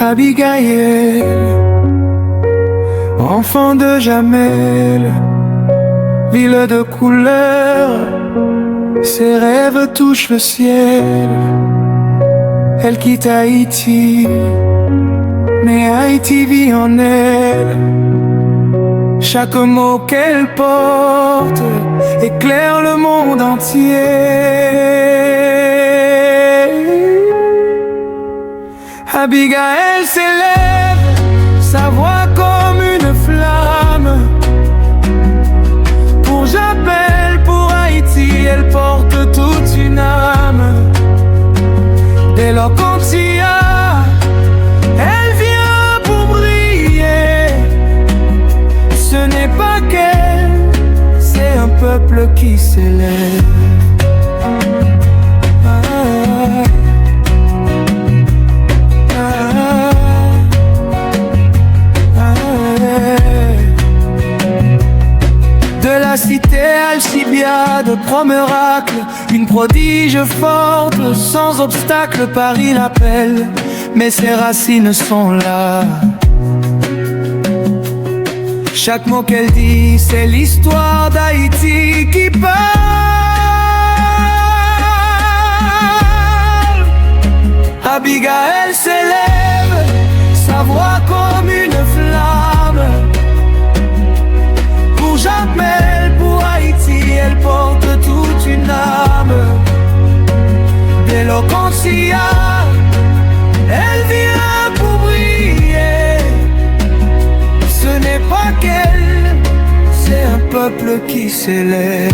Abigail, enfant de Jamel, ville de couleur, ses rêves touchent le ciel. Elle quitte Haïti, mais Haïti vit en elle. Chaque mot qu'elle porte éclaire le monde entier. Abigail s'élève, sa voix comme une flamme. Pour Jamel, pour Haïti, elle porte toute une âme. D'Eloquentia, elle vient pour briller. Ce n'est pas qu'elle, c'est un peuple qui s'élève. La cité Alcibiade, pro miracle, une prodige forte, sans obstacle, Paris l'appelle, mais ses racines sont là. Chaque mot qu'elle dit, c'est l'histoire d'Haïti qui parle. Abigail s'élève, sa voix comme une flamme. Pour Jamel, pour Haïti, elle porte toute une âme. D'Eloquentia, elle vient pour briller. Ce n'est pas qu'elle, c'est un peuple qui s'élève.